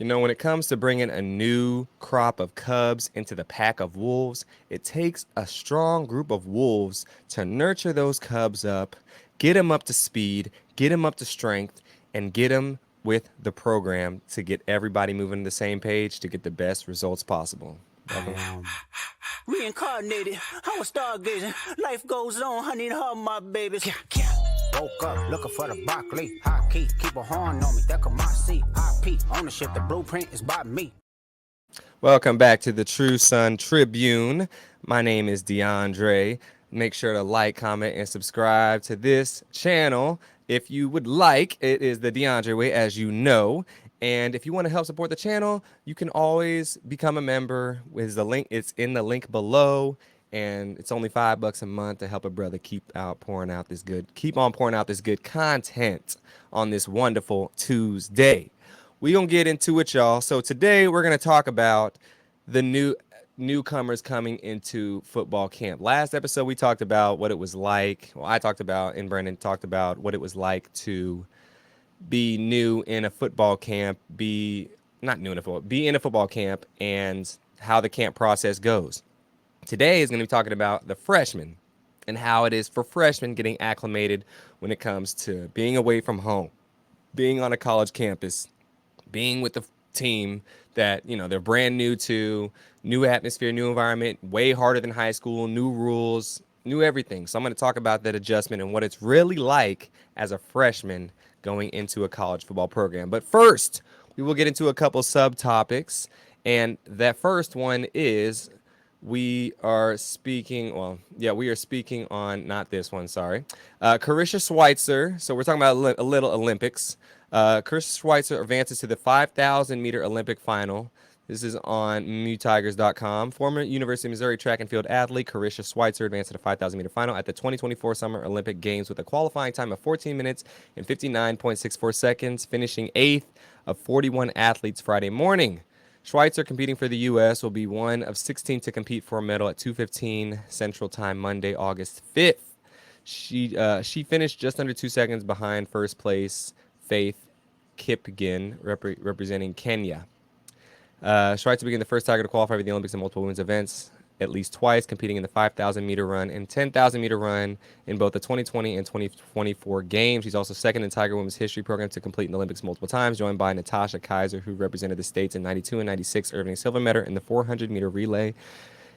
You know, when it comes to bringing a new crop of cubs into the pack of wolves, it takes a strong group of wolves to nurture those cubs up, get them up to speed, get them up to strength, and get them with the program to get everybody moving to the same page to get the best results possible. Welcome. Reincarnated, I was stargazing. Life goes on, I need all my babies. Woke up looking for the broccoli. High key, keep a horn on me. That come my seat. IP ownership, the blueprint is by me. Welcome back to the TrueSon Tribune. My name is DeAndre. Make sure to like, comment, and subscribe to this channel if you would like. It is the DeAndre way, as you know. And if you want to help support the channel, you can always become a member. With the link, it's in the link below, and it's only $5 a month to help a brother keep on pouring out this good content on this wonderful Tuesday. We gonna get into it, y'all. So today we're gonna talk about the newcomers coming into football camp. Last episode we talked about what it was like. Well, I talked about, and Brandon talked about what it was like to be new in a football camp, be in a football camp, and how the camp process goes. Today is gonna be talking about the freshmen and how it is for freshmen getting acclimated when it comes to being away from home, being on a college campus, being with the team that, you know, they're brand new to, new atmosphere, new environment, way harder than high school, new rules, new everything. So I'm going to talk about that adjustment and what it's really like as a freshman going into a college football program. But first, we will get into a couple subtopics. And that first one is we are speaking on, not this one, sorry. Carissa Schweitzer. So we're talking about a little Olympics. Carissa Schweitzer advances to the 5,000 meter Olympic final. This is on MewTigers.com. Former University of Missouri track and field athlete Carissa Schweitzer advanced to the 5,000 meter final at the 2024 Summer Olympic Games with a qualifying time of 14 minutes and 59.64 seconds, finishing 8th of 41 athletes Friday morning. Schweitzer, competing for the U.S., will be one of 16 to compete for a medal at 2:15 Central Time Monday, August 5th. She finished just under 2 seconds behind first place Faith Kipgen, representing Kenya. Schweitzer became the first Tiger to qualify for the Olympics in multiple women's events at least twice, competing in the 5,000 meter run and 10,000 meter run in both the 2020 and 2024 games. She's also second in Tiger Women's history program to complete in the Olympics multiple times, joined by Natasha Kaiser, who represented the States in 92 and 96, earning silver medal in the 400 meter relay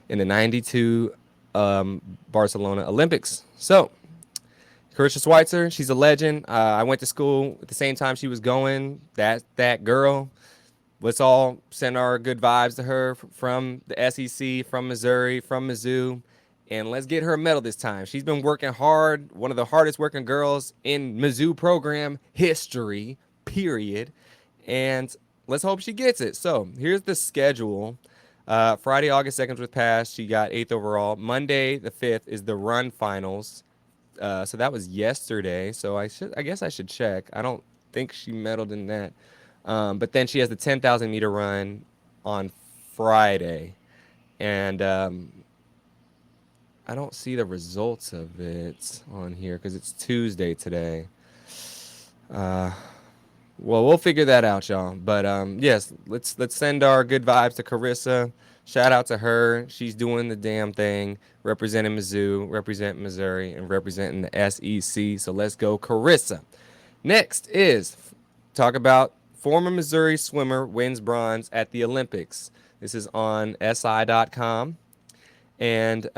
in the 92 Barcelona Olympics. So, Carissa Schweitzer, she's a legend. I went to school at the same time she was going. That girl. Let's all send our good vibes to her from the SEC, from Missouri, from Mizzou, and let's get her a medal this time. She's been working hard, one of the hardest working girls in Mizzou program history, period, and let's hope she gets it. So here's the schedule. Friday, August 2nd was passed. She got 8th overall. Monday, the 5th, is the run finals. So that was yesterday. So I guess I should check. I don't think she medaled in that. But then she has the 10,000 meter run on Friday. And I don't see the results of it on here because it's Tuesday today. Well, we'll figure that out, y'all. But yes, let's send our good vibes to Carissa. Shout out to her. She's doing the damn thing, representing Mizzou, representing Missouri, and representing the SEC. So let's go, Carissa. Next is talk about former Missouri swimmer wins bronze at the Olympics. This is on SI.com. And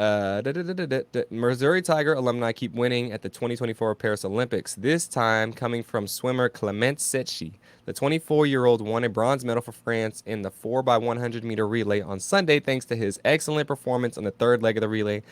Missouri Tiger alumni keep winning at the 2024 Paris Olympics, this time coming from swimmer Clement Setchi. The 24-year-old won a bronze medal for France in the 4x100 meter relay on Sunday thanks to his excellent performance on the third leg of the relay.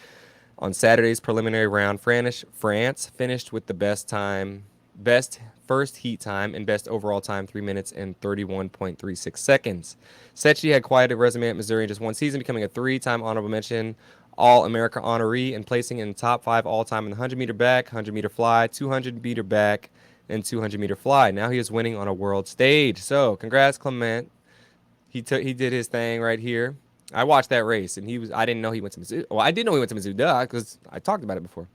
On Saturday's preliminary round, France finished with the best first heat time and best overall time, 3 minutes and 31.36 seconds. Setchi had quite a resume at Missouri in just one season, becoming a 3-time honorable mention All-America honoree and placing in the top 5 all-time in the 100-meter back, 100-meter fly, 200-meter back, and 200-meter fly. Now he is winning on a world stage. So congrats, Clement. He did his thing right here. I watched that race, and I didn't know he went to Mizzou. Well, I did know he went to Mizzou, duh, because I talked about it before.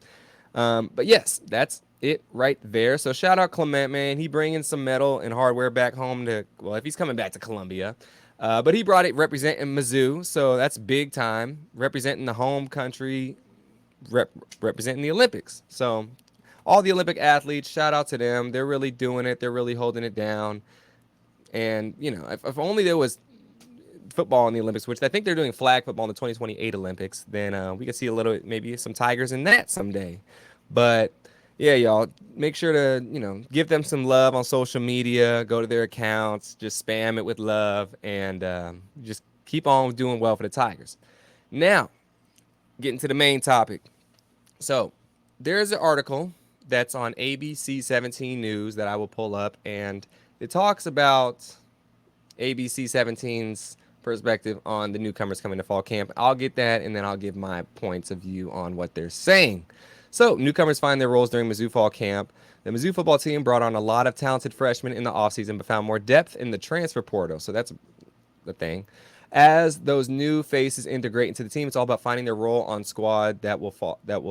But yes, that's it right there. So shout out Clement, man. He bringing some metal and hardware back home to, well, if he's coming back to Columbia. But he brought it representing Mizzou, so that's big time. Representing the home country, representing the Olympics. So all the Olympic athletes, shout out to them. They're really doing it. They're really holding it down. And, you know, if only there was football in the Olympics, which I think they're doing flag football in the 2028 Olympics, then we could see a little, maybe some Tigers in that someday. But yeah, y'all, make sure to, you know, give them some love on social media, go to their accounts, just spam it with love, and just keep on doing well for the Tigers. Now, getting to the main topic. So, there's an article that's on ABC 17 News that I will pull up, and it talks about ABC 17's perspective on the newcomers coming to fall camp. I'll get that, and then I'll give my points of view on what they're saying. So, newcomers find their roles during Mizzou fall camp. The Mizzou football team brought on a lot of talented freshmen in the offseason, but found more depth in the transfer portal. So that's the thing. As those new faces integrate into the team, it's all about finding their role on squad that will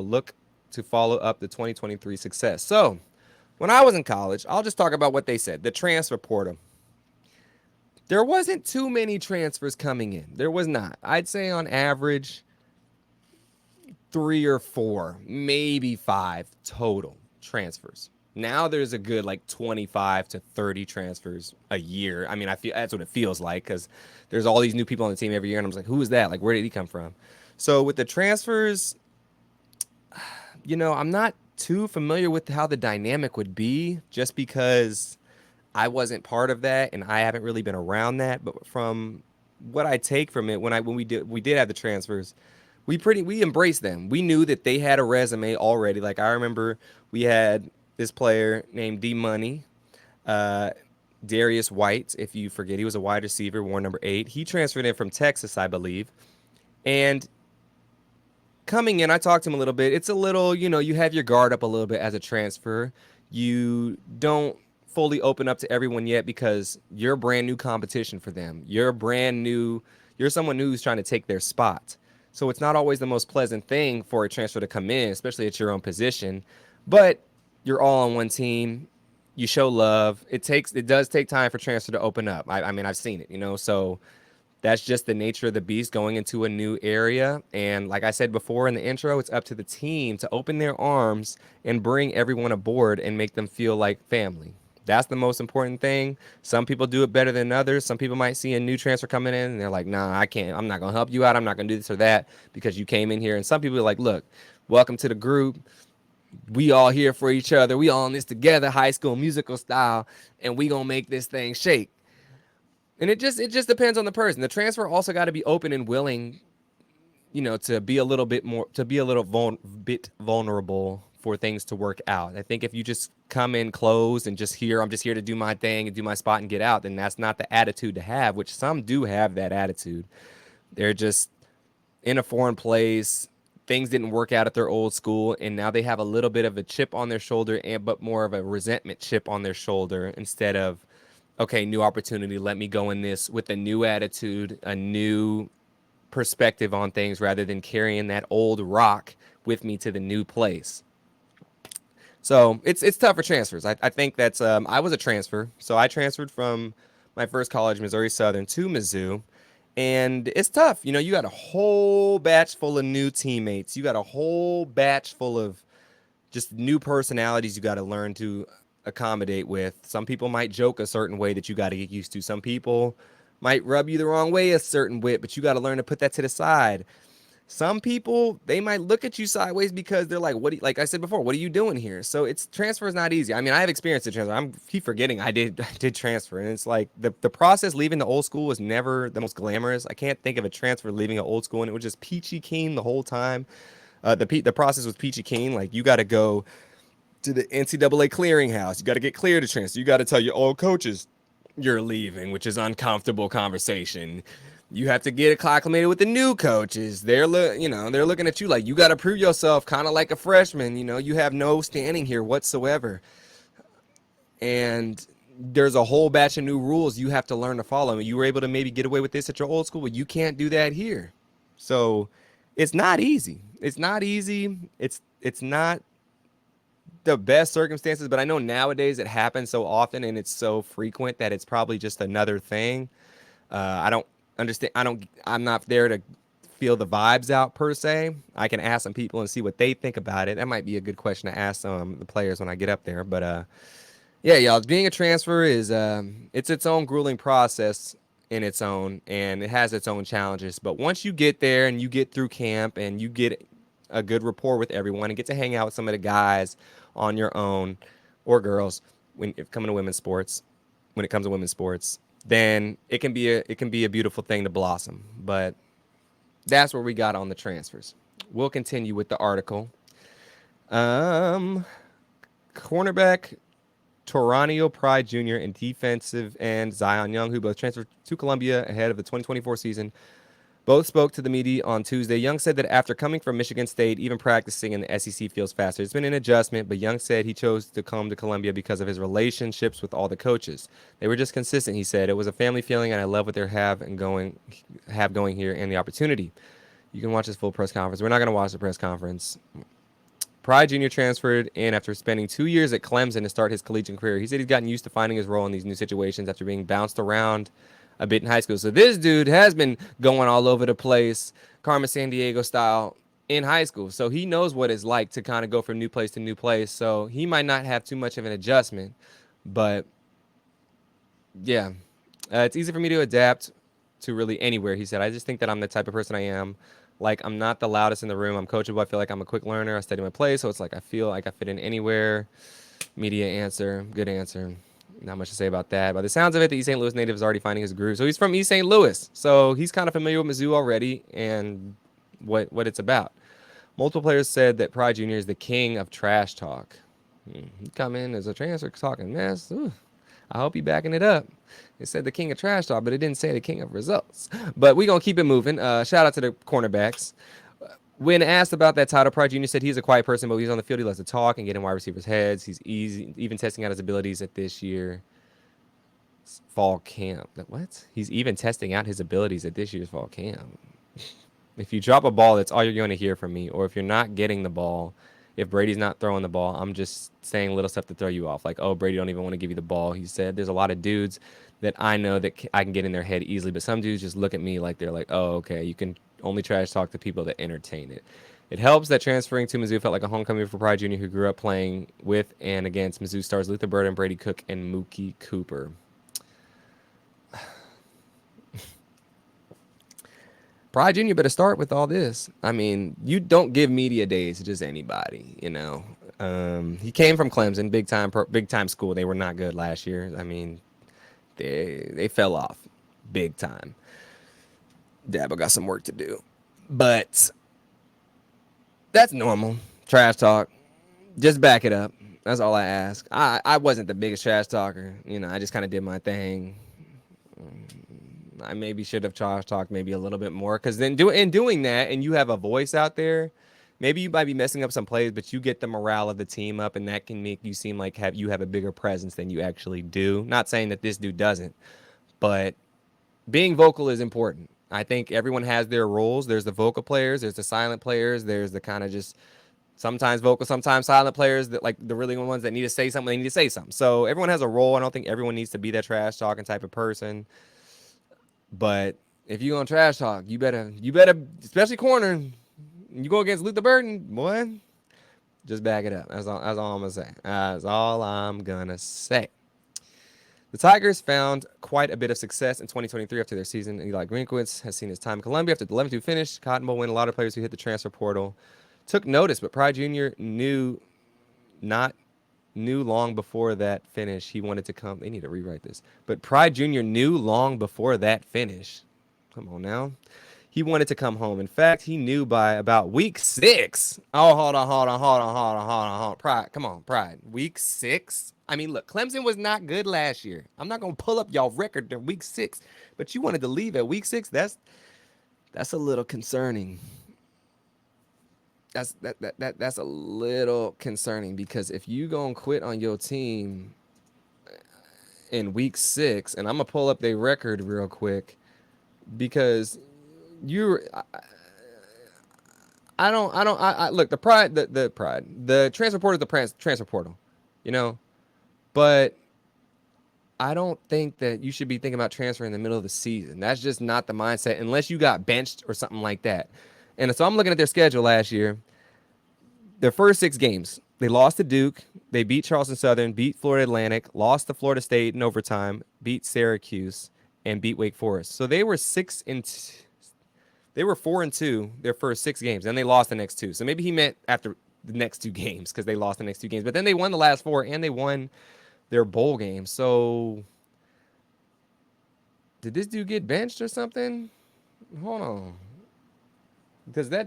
look to follow up the 2023 success. So, when I was in college, I'll just talk about what they said. The transfer portal. There wasn't too many transfers coming in. There was not. I'd say on average 3 or 4, maybe 5 total transfers. Now there's a good like 25 to 30 transfers a year. I mean, I feel that's what it feels like because there's all these new people on the team every year, and I'm just like, who is that? Like, where did he come from? So with the transfers, you know, I'm not too familiar with how the dynamic would be, just because I wasn't part of that and I haven't really been around that. But from what I take from it, when we did have the transfers, we embraced them. We knew that they had a resume already. Like I remember we had this player named D Money, uh, Darius White. If you forget, he was a wide receiver, wore number 8. He transferred in from Texas, I believe. And coming in, I talked to him a little bit. It's a little, you know, you have your guard up a little bit as a transfer. You don't fully open up to everyone yet because you're brand new competition for them. You're brand new. You're someone new who's trying to take their spot. So it's not always the most pleasant thing for a transfer to come in, especially at your own position. But you're all on one team. You show love. It does take time for transfer to open up. I mean, I've seen it, you know, so that's just the nature of the beast going into a new area. And like I said before in the intro, it's up to the team to open their arms and bring everyone aboard and make them feel like family. That's the most important thing. Some people do it better than others. Some people might see a new transfer coming in and they're like, nah, I can't. I'm not going to help you out. I'm not going to do this or that because you came in here. And some people are like, look, welcome to the group. We all here for each other. We all in this together, High School Musical style, and we going to make this thing shake. And it just depends on the person. The transfer also got to be open and willing, you know, to be a little bit more, to be a little bit vulnerable for things to work out. I think if you just come in closed and I'm just here to do my thing and do my spot and get out, then that's not the attitude to have, which some do have that attitude. They're just in a foreign place. Things didn't work out at their old school, and now they have a little bit of a chip on their shoulder, but more of a resentment chip on their shoulder instead of, okay, new opportunity. Let me go in this with a new attitude, a new perspective on things rather than carrying that old rock with me to the new place. So it's tough for transfers. I think that's I was a transfer, so I transferred from my first college, Missouri Southern, to Mizzou, and it's tough. You know, you got a whole batch full of new teammates. You got a whole batch full of just new personalities you got to learn to accommodate with. Some people might joke a certain way that you got to get used to. Some people might rub you the wrong way a certain way, but you got to learn to put that to the side. Some people, they might look at you sideways because they're like, like I said before, what are you doing here? So transfer is not easy. I mean, I have experience in transfer. I keep forgetting I did transfer. And it's like the process leaving the old school was never the most glamorous. I can't think of a transfer leaving an old school and it was just peachy keen the whole time. The process was peachy keen. Like you got to go to the NCAA clearinghouse. You got to get cleared to transfer. You got to tell your old coaches you're leaving, which is uncomfortable conversation. You have to get acclimated with the new coaches. They're looking at you like you got to prove yourself, kind of like a freshman. You know, you have no standing here whatsoever. And there's a whole batch of new rules you have to learn to follow. You were able to maybe get away with this at your old school, but you can't do that here. So it's not easy. It's not easy. It's not the best circumstances, but I know nowadays it happens so often and it's so frequent that it's probably just another thing. I don't understand. I'm not there to feel the vibes out per se. I can ask some people and see what they think about it. That might be a good question to ask some the players when I get up there. But yeah, y'all, being a transfer is it's its own grueling process in its own, and it has its own challenges. But once you get there and you get through camp and you get a good rapport with everyone and get to hang out with some of the guys on your own or girls when if coming to women's sports, when it comes to women's sports, then it can be a beautiful thing to blossom. But that's where we got on the transfers. We'll continue with the article. Um, Cornerback Toranio Pride Jr. and defensive end Zion Young, who both transferred to Columbia ahead of the 2024 season, both spoke to the media on Tuesday. Young said that after coming from Michigan State, even practicing in the SEC feels faster. It's been an adjustment, but Young said he chose to come to Columbia because of his relationships with all the coaches. They were just consistent, he said. It was a family feeling, and I love what they have going here and the opportunity. You can watch his full press conference. We're not going to watch the press conference. Pride Jr. transferred in after spending 2 years at Clemson to start his collegiate career. He said he's gotten used to finding his role in these new situations after being bounced around a bit in high school. So this dude has been going all over the place, Carmen Sandiego style, in high school. So he knows what it's like to kind of go from new place to new place. So he might not have too much of an adjustment, but yeah, it's easy for me to adapt to really anywhere. He said, I just think that I'm the type of person I am. Like, I'm not the loudest in the room. I'm coachable. I feel like I'm a quick learner. I study my play. So it's like I feel like I fit in anywhere. Media answer. Good answer. Not much to say about that. By the sounds of it, the East St. Louis native is already finding his groove. So he's from East St. Louis. So he's kind of familiar with Mizzou already and what it's about. Multiple players said that Pride Jr. is the king of trash talk. He come in as a transfer talking mess. Ooh, I hope he backing it up. It said the king of trash talk, but it didn't say the king of results. But we're going to keep it moving. Shout out to the cornerbacks. When asked about that title, Pride Jr. said he's a quiet person, but when he's on the field, he loves to talk and get in wide receivers' heads. He's easy, even testing out his abilities at this year's fall camp. What? He's even testing out his abilities at this year's fall camp. If you drop a ball, that's all you're going to hear from me. Or if you're not getting the ball, if Brady's not throwing the ball, I'm just saying little stuff to throw you off. Like, oh, Brady don't even want to give you the ball. He said there's a lot of dudes that I know that I can get in their head easily, but some dudes just look at me like they're like, oh, okay, you can only trash talk to people that entertain it. It helps that transferring to Mizzou felt like a homecoming for Pride Jr., who grew up playing with and against Mizzou stars Luther Burden, Brady Cook, and Mookie Cooper. Pride Jr. better start with all this. I mean, you don't give media days to just anybody, you know. He came from Clemson, big time school. They were not good last year. I mean, they fell off big time. Dabo got some work to do, but that's normal. Trash talk. Just back it up. That's all I ask. I wasn't the biggest trash talker. You know, I just kind of did my thing. I maybe should have trash talked maybe a little bit more, because then doing that, and you have a voice out there, maybe you might be messing up some plays, but you get the morale of the team up, and that can make you seem like you have a bigger presence than you actually do. Not saying that this dude doesn't, but being vocal is important. I think everyone has their roles. There's the vocal players, there's the silent players, there's the kind of just sometimes vocal, sometimes silent players that, like, the really ones that need to say something, they need to say something. So everyone has a role. I don't think everyone needs to be that trash talking type of person. But if you gonna trash talk, you better, especially corner, you go against Luther Burden, boy, just back it up. That's all I'm gonna say. That's all I'm gonna say. The Tigers found quite a bit of success in 2023 after their season. Eli Greenquist has seen his time in Columbia after the 11-2 finish. Cotton Bowl win. A lot of players who hit the transfer portal took notice, but Pride Jr. not knew long before that finish he wanted to come. They need to rewrite this. But Pride Jr. knew long before that finish. Come on now. He wanted to come home. In fact, he knew by about week 6. Oh, hold on. Pride, come on, Pride. Week 6? I mean, look, Clemson was not good last year. I'm not going to pull up y'all record in week 6, but you wanted to leave at week 6? That's a little concerning. That's a little concerning, because if you gonna quit on your team in week 6, and I'm gonna pull up their record real quick, because I look, the transfer portal is the transfer portal, you know, but I don't think that you should be thinking about transfer in the middle of the season. That's just not the mindset unless you got benched or something like that. And so I'm looking at their schedule last year. Their first 6 games, they lost to Duke, they beat Charleston Southern, beat Florida Atlantic, lost to Florida State in overtime, beat Syracuse, and beat Wake Forest. So they were 4-2 their first 6 games, and they lost the next two. So maybe he meant after the next 2 games because they lost the next 2 games. But then they won the last 4, and they won their bowl game. So did this dude get benched or something? Hold on, because they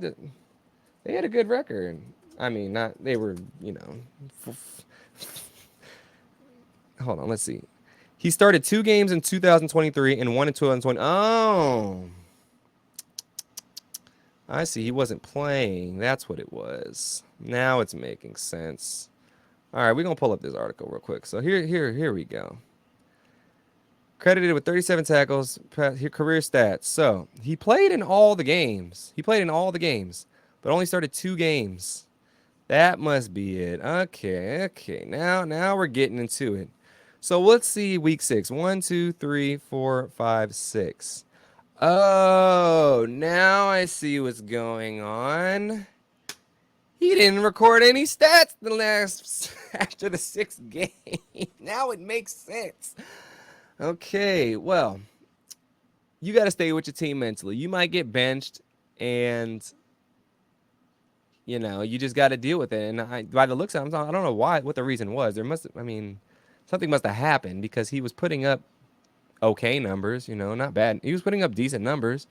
had a good record. I mean, not they were, hold on, let's see. He started 2 games in 2023 and one in 2020. Oh, I see. He wasn't playing. That's what it was. Now it's making sense. All right, we're gonna pull up this article real quick. So here we go. Credited with 37 tackles, career stats. So he played in all the games. But only started 2 games. That must be it. Okay. Now we're getting into it. So let's see week 6. 1, 2, 3, 4, 5, 6. Oh, now I see what's going on. He didn't record any stats the last after the 6th game. Now it makes sense. Okay, well, you got to stay with your team mentally. You might get benched, and you just got to deal with it. And by the looks of it, I don't know what the reason was. Something must have happened because he was putting up okay numbers, not bad. He was putting up decent numbers,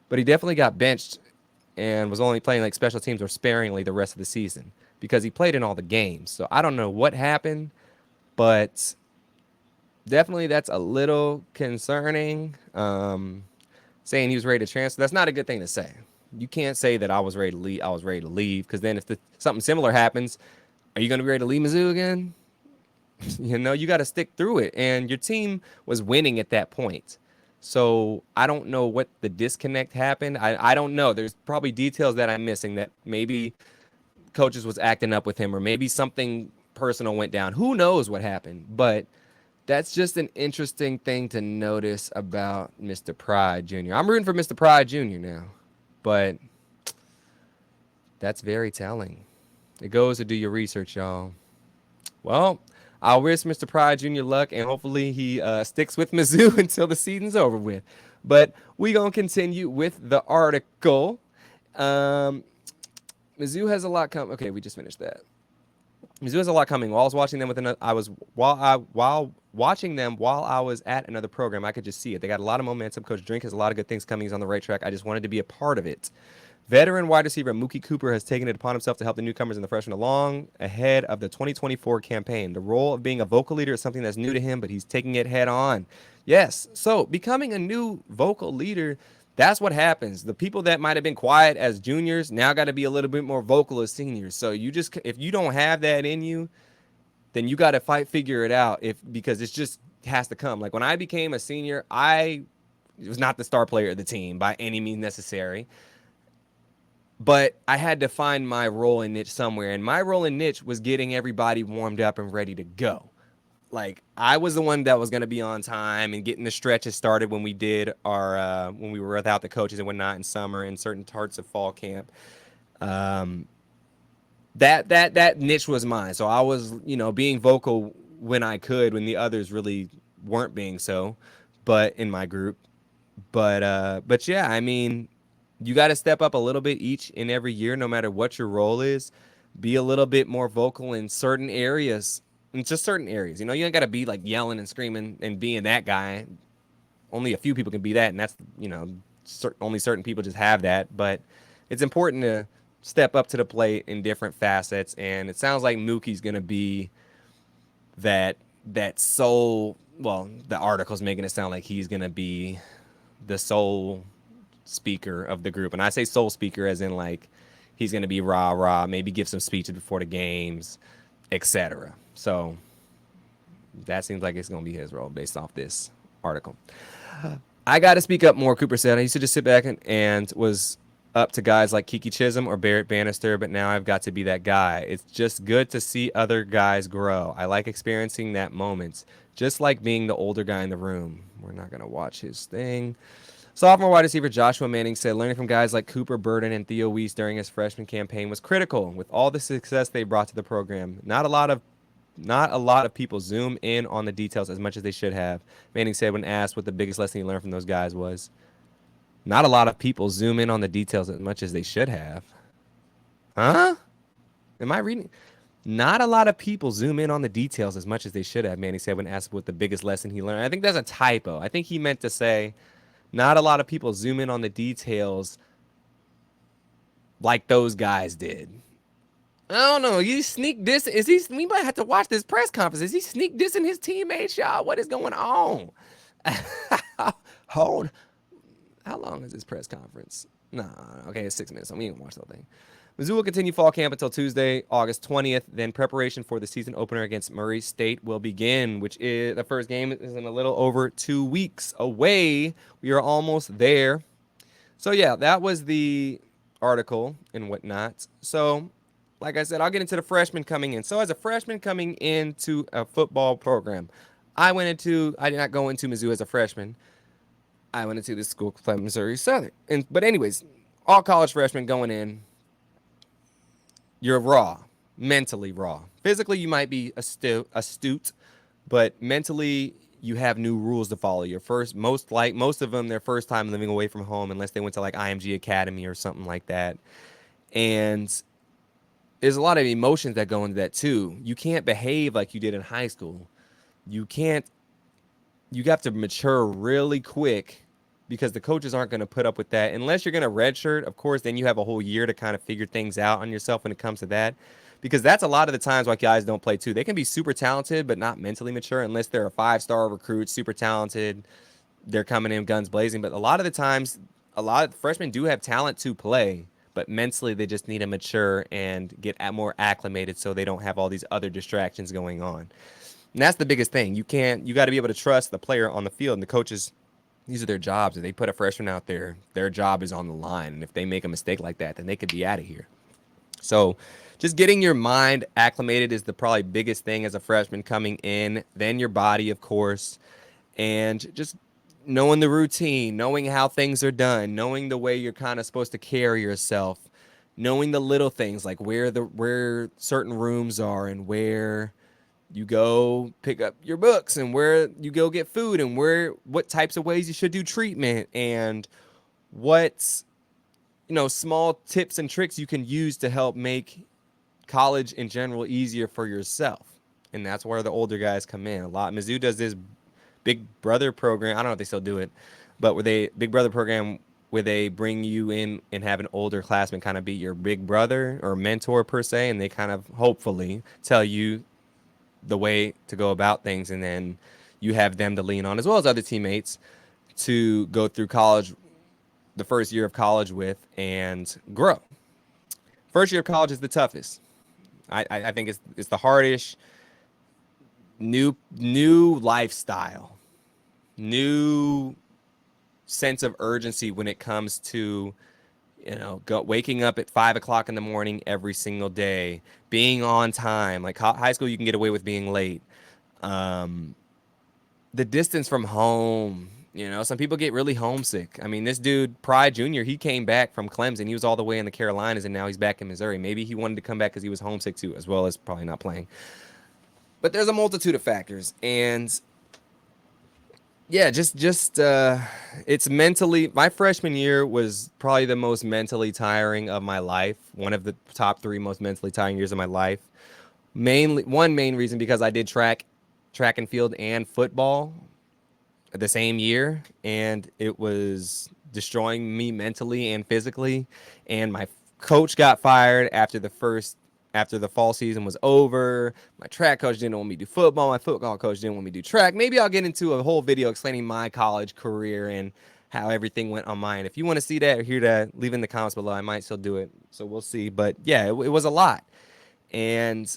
but he definitely got benched and was only playing like special teams or sparingly the rest of the season because he played in all the games. So I don't know what happened, but definitely that's a little concerning. Saying he was ready to transfer, that's not a good thing to say. You can't say that I was ready to leave. I was ready to leave because then if something similar happens, are you going to be ready to leave Mizzou again? You got to stick through it. And your team was winning at that point. So I don't know what the disconnect happened. I don't know. There's probably details that I'm missing that maybe coaches was acting up with him or maybe something personal went down. Who knows what happened? But that's just an interesting thing to notice about Mr. Pride Jr. I'm rooting for Mr. Pride Jr. now, but that's very telling. It goes to do your research, y'all. Well, I'll wish Mr. Pride Jr. luck, and hopefully he sticks with Mizzou until the season's over with. But we going to continue with the article. Mizzou has a lot coming. Okay, we just finished that. Mizzou has a lot coming. While I was watching them while watching them while I was at another program, I could just see it. They got a lot of momentum. Coach Drink has a lot of good things coming. He's on the right track. I just wanted to be a part of it. Veteran wide receiver Mookie Cooper has taken it upon himself to help the newcomers and the freshmen along ahead of the 2024 campaign. The role of being a vocal leader is something that's new to him, but he's taking it head on. Yes, so becoming a new vocal leader, that's what happens. The people that might have been quiet as juniors now got to be a little bit more vocal as seniors. So if you don't have that in you, then you got to figure it out because it just has to come. Like when I became a senior, I was not the star player of the team by any means necessary. But I had to find my role and niche somewhere. And my role and niche was getting everybody warmed up and ready to go. Like I was the one that was going to be on time and getting the stretches started when we did when we were without the coaches and whatnot in summer and certain parts of fall camp. That niche was mine. So I was, being vocal when I could, when the others really weren't being so, but in my group. But yeah, I mean, you got to step up a little bit each and every year, no matter what your role is. Be a little bit more vocal in certain areas, in just certain areas. You ain't got to be like yelling and screaming and being that guy. Only a few people can be that, and that's, only certain people just have that. But it's important to step up to the plate in different facets, and it sounds like Mookie's going to be that sole. Well, the article's making it sound like he's going to be the sole speaker of the group, and I say sole speaker as in like he's going to be rah, maybe give some speeches before the games, etc. So that seems like it's going to be his role based off this article. I got to speak up more, Cooper said. I used to just sit back and was up to guys like Kiki Chisholm or Barrett Bannister, but now I've got to be that guy. It's just good to see other guys grow. I like experiencing that moment, just like being the older guy in the room. We're not going to watch his thing. Sophomore wide receiver Joshua Manning said learning from guys like Cooper Burden and Theo Weiss during his freshman campaign was critical. With all the success they brought to the program, not a lot of people zoom in on the details as much as they should have. Manning said when asked what the biggest lesson he learned from those guys was. Not a lot of people zoom in on the details as much as they should have. Huh? Am I reading? Not a lot of people zoom in on the details as much as they should have, Manny said when asked what the biggest lesson he learned. I think that's a typo. I think he meant to say, not a lot of people zoom in on the details like those guys did. I don't know. You sneak this. Is he? We might have to watch this press conference. Is he sneak dissing his teammates, y'all? What is going on? Hold. How long is this press conference? Nah, okay, it's 6 minutes, so we ain't gonna watch the whole thing. Mizzou will continue fall camp until Tuesday, August 20th. Then preparation for the season opener against Murray State will begin, which is the first game is in a little over 2 weeks away. We are almost there. So yeah, that was the article and whatnot. So, like I said, I'll get into the freshmen coming in. So as a freshman coming into a football program, I did not go into Mizzou as a freshman. I went into this school called Missouri Southern. But anyways, all college freshmen going in, you're raw, mentally raw. Physically, you might be astute, but mentally, you have new rules to follow. Most of them, their first time living away from home, unless they went to like IMG Academy or something like that. And there's a lot of emotions that go into that too. You can't behave like you did in high school. You can't. You have to mature really quick because the coaches aren't going to put up with that unless you're going to redshirt. Of course, then you have a whole year to kind of figure things out on yourself when it comes to that, because that's a lot of the times why guys don't play too. They can be super talented but not mentally mature unless they're a 5-star recruit, super talented. They're coming in guns blazing, but a lot of the times, a lot of freshmen do have talent to play, but mentally they just need to mature and get more acclimated so they don't have all these other distractions going on. And that's the biggest thing. You got to be able to trust the player on the field, and the coaches, these are their jobs. If they put a freshman out there, their job is on the line. And if they make a mistake like that, then they could be out of here. So just getting your mind acclimated is the probably biggest thing as a freshman coming in. Then your body, of course, and just knowing the routine, knowing how things are done, knowing the way you're kind of supposed to carry yourself, knowing the little things like where certain rooms are and where you go pick up your books and where you go get food and what types of ways you should do treatment and what small tips and tricks you can use to help make college in general easier for yourself. And that's where the older guys come in a lot. Mizzou does this Big Brother program. I don't know if they still do it, but where they Big Brother program where they bring you in and have an older classman kind of be your big brother or mentor per se, and they kind of hopefully tell you the way to go about things, and then you have them to lean on as well as other teammates to go through college, the first year of college with, and grow. First year of college is the toughest. I think it's the hardest. New lifestyle, new sense of urgency when it comes to waking up at 5 o'clock in the morning every single day, being on time. Like high school, you can get away with being late. The distance from home. Some people get really homesick. I mean, this dude, Pride Jr., he came back from Clemson. He was all the way in the Carolinas, and now he's back in Missouri. Maybe he wanted to come back because he was homesick too, as well as probably not playing. But there's a multitude of factors, and yeah, it's mentally. My freshman year was probably the most mentally tiring of my life. One of the top 3 most mentally tiring years of my life. One main reason because I did track and field and football the same year, and it was destroying me mentally and physically. And my coach got fired after the fall season was over. My track coach didn't want me to do football. My football coach didn't want me to do track. Maybe I'll get into a whole video explaining my college career and how everything went on mine. If you want to see that or hear that, leave in the comments below. I might still do it. So we'll see. But yeah, it was a lot. And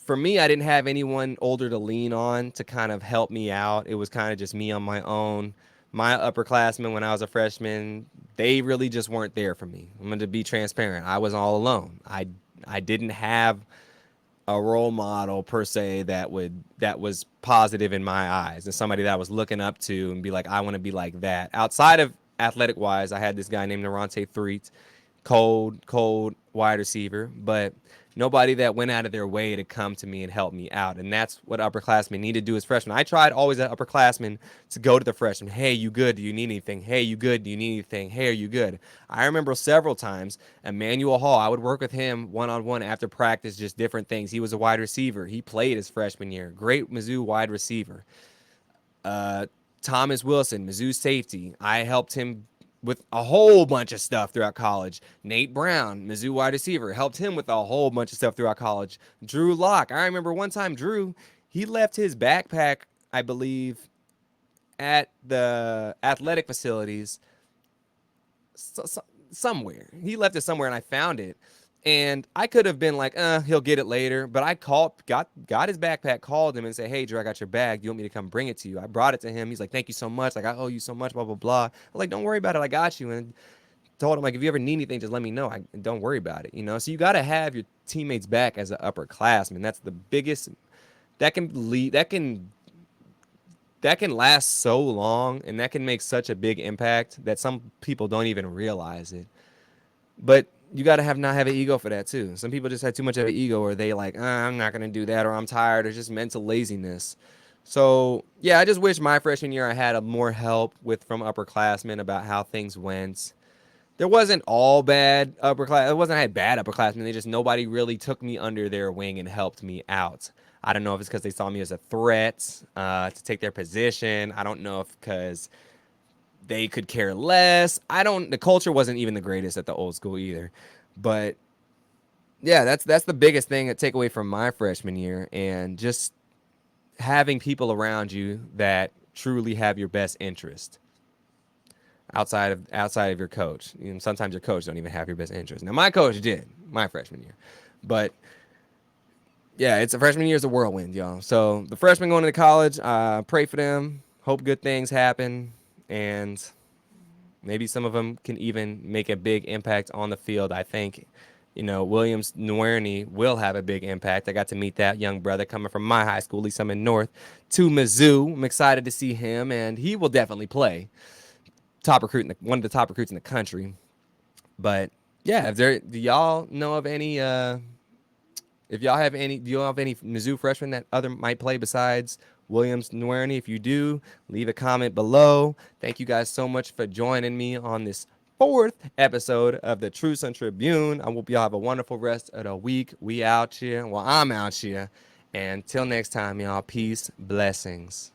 for me, I didn't have anyone older to lean on to kind of help me out. It was kind of just me on my own, my upperclassmen when I was a freshman, they really just weren't there for me. I'm going to be transparent. I was all alone. I didn't have a role model per se that was positive in my eyes, and somebody that I was looking up to and be like, I want to be like that. Outside of athletic wise, I had this guy named Narante Threet, cold wide receiver, but nobody that went out of their way to come to me and help me out. And that's what upperclassmen need to do as freshmen. I tried always as upperclassmen to go to the freshmen. Hey, you good? Do you need anything? Hey, you good? Do you need anything? Hey, are you good? I remember several times Emmanuel Hall, I would work with him one-on-one after practice, just different things. He was a wide receiver. He played his freshman year. Great Mizzou wide receiver. uh, Thomas Wilson, Mizzou safety. I helped him with a whole bunch of stuff throughout college. Nate Brown, Mizzou wide receiver, helped him with a whole bunch of stuff throughout college. Drew Locke. I remember one time Drew, he left his backpack, I believe, at the athletic facilities somewhere. He left it somewhere and I found it. And I could have been like, he'll get it later. But I got his backpack, called him and said, hey, Drew, I got your bag. Do you want me to come bring it to you? I brought it to him. He's like, thank you so much. Like, I owe you so much, blah, blah, blah. I'm like, don't worry about it. I got you. And told him, like, if you ever need anything, just let me know. Don't worry about it. So you got to have your teammates back as an upperclassman. That's the biggest, that can lead, that can last so long, and that can make such a big impact that some people don't even realize it. But you got to not have an ego for that too. Some people just have too much of an ego, or they like, I'm not gonna do that, or I'm tired, or just mental laziness. So yeah, I just wish my freshman year I had a more help from upperclassmen about how things went. There wasn't all bad upperclass. It wasn't I had bad upperclassmen. They just nobody really took me under their wing and helped me out. I don't know if it's because they saw me as a threat to take their position. I don't know if because they could care less. The culture wasn't even the greatest at the old school either. But yeah, that's the biggest thing to take away from my freshman year, and just having people around you that truly have your best interest outside of your coach. Sometimes your coach don't even have your best interest. Now my coach did my freshman year. But yeah, it's a freshman year is a whirlwind, y'all. So the freshmen going into college, pray for them. Hope good things happen, and maybe some of them can even make a big impact on the field. I think, Williams Nwerny will have a big impact. I got to meet that young brother coming from my high school, at least I'm in North, to Mizzou. I'm excited to see him, and he will definitely play. One of the top recruits in the country. But yeah, do y'all know of any? If y'all have any, do you have any Mizzou freshmen that other might play besides Williams Nwerny? If you do, leave a comment below. Thank you guys so much for joining me on this fourth episode of the TrueSon Tribune. I hope y'all have a wonderful rest of the week. We out here. Well, I'm out here. And till next time, y'all, peace, blessings.